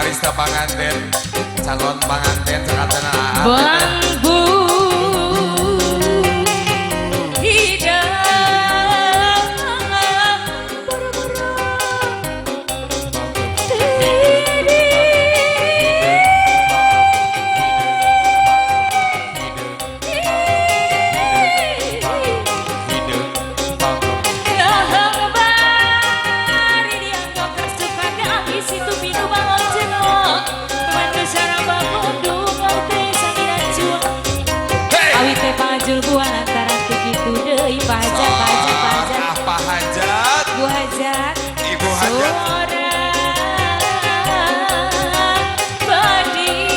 barista panganten, calon panganten sekatana. Bangku buah lantaran begitu deui pajak Pak Hajat Bu Hajat Ibu Hajat badi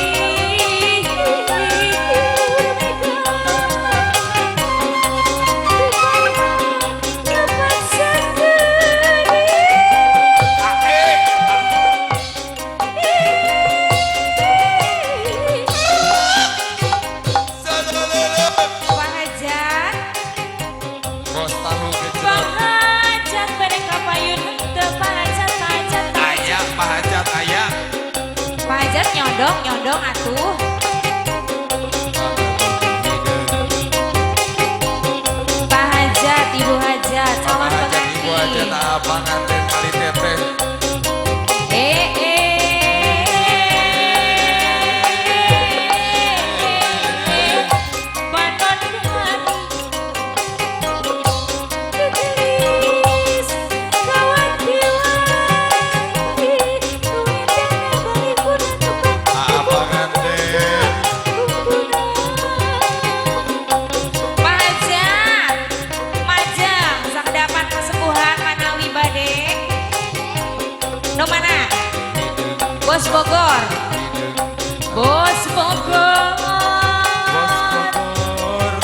nyondong atuh. Pak Hajat, Ibu Hajat, calon pengantin. Ibu Hajat panganten kali teteh. Bos Bogor, Bos Bogor,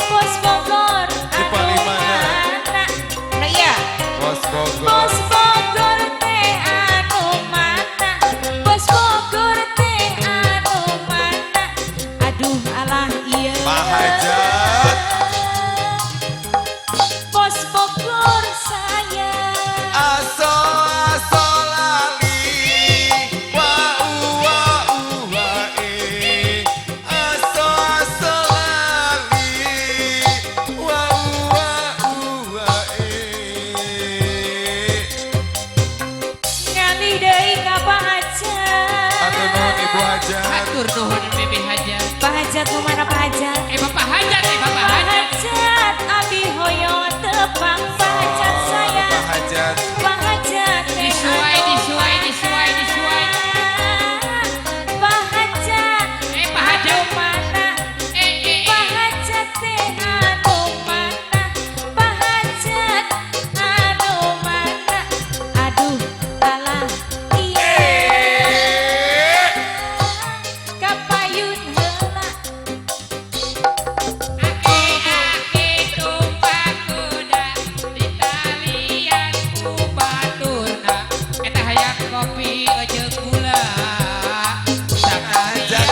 Bos Bogor, di Palimana. Nah iya, Bos Bogor, Bos Bogor teh anu mana, Bos Bogor teh anu mana, aduh alah iya. Pak Hajat, Bos Bogor saya. aso lali. Atur nuhun Bibi Hajat. Pak Hajat mau mana Pak Hajat? Bapak Hajat, Bapak Hajat. Hajat, abi hoyong tepang Pak Hajat saya. Pak Hajat, Pak Hajat, Disuai. Pak Hajat, Pak Hajat mana? Pak Hajat teh anu mana? Pak Hajat anu mana? Aduh, alah iya. Kapayun heula. Aki tumpah kuda di talian ku baturna. Eta hayang kopi jeung gula. Sakalian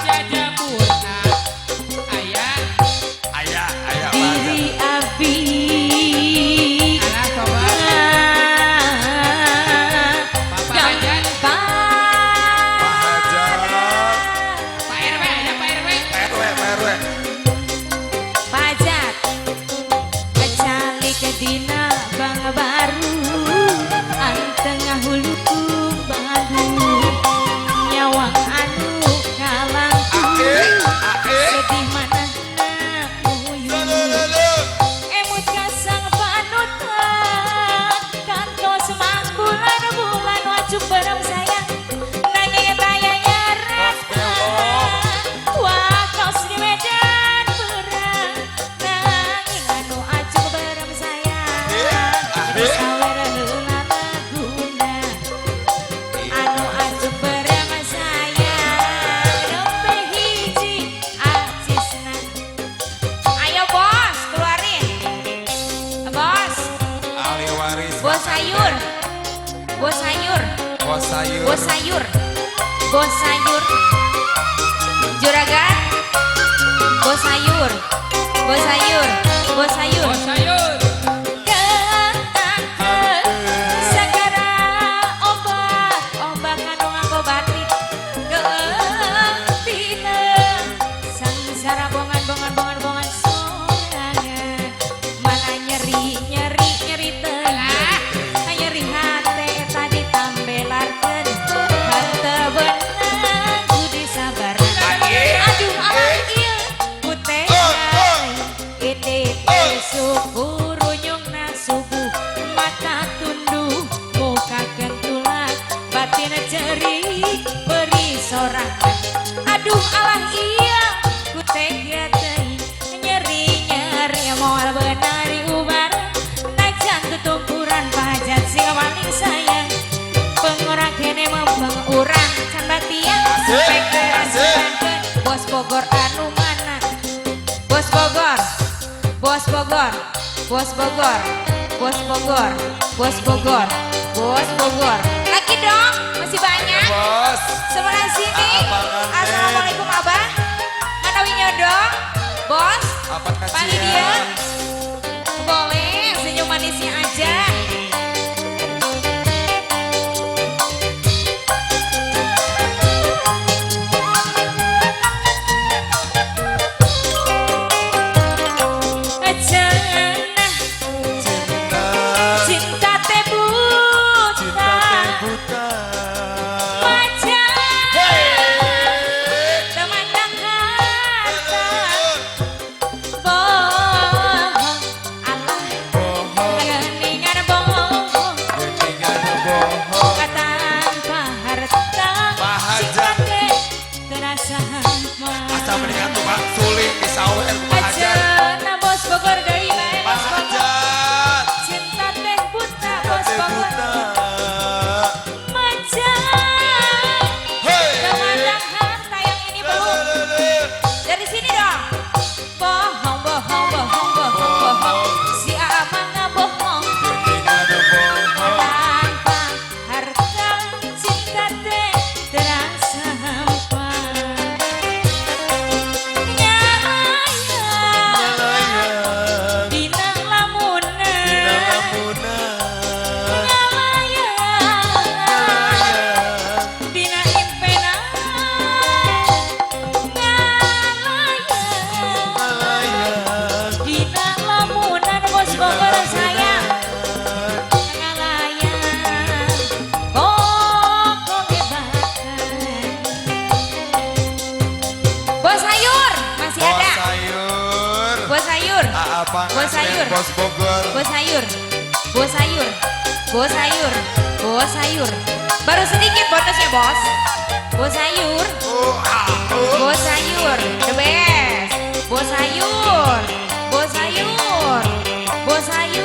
jajamurna. Aya Diri abi alah coba Bapak Hajat. Pak Hajat, Pak RW aya Pak RW. RW. Pak Hajat kecali ke dina bangga baru antengah huluku baru nyawang anu kalangku sedih mana emut kasang panutan kantos mangkulan bulan wajib bareng saya nanging tayanya rata wakos di medan perang nanging anu wajib bareng saya sawer heula laguna anu wajib bareng saya nembe hiji acisna ayo bos keluarin bos ahli waris. bos sayur bos sayur Bos sayur. bos sayur bos sayur juragan bos sayur bos sayur bos sayur Oh sayur. segera obat kandung aku batik alah iya ku tega teuing nyeri-nyeri moal beunang diubar najan tutumpuran pajat sing paling sayang pengorang kene mempeng urang can batian sampai keraskeun bos Bogor anu mana bos Bogor bos Bogor bos Bogor bos Bogor bos Bogor bos Bogor lagi dong masih banyak Bos. sebelah sini Abang Anden. assalamualaikum abah mana winyodong bos Apa panggil dia boleh senyum manisnya aja cinta teh buta macam temandang harta bohong Allah geningan bohong tanpa harta cinta teh terasa hampa Asa mendingan tuh Pak suling di sawer ku Pak Hajar. aja bos Bogor dari mana Pak bos Bogor Hajar. cinta teh buta bos Bogor macam temandang harta yang ini belum dari sini dong bohong bohong bohong bohong bohong si Amang bohong tanpa harta cinta teh terasa hampa nyalaya dina lamunan nyalaya dina impena nyalaya dina lamunan bos Bogor sayang nyalaya pokok hebakan bos sayur masih Bos ada sayur. bos sayur Apa Bos sayur. Bos Bogor. bos sayur bos sayur bos sayur bos sayur baru sedikit bonusnya bos bos sayur bos sayur the best bos sayur bos sayur bos sayur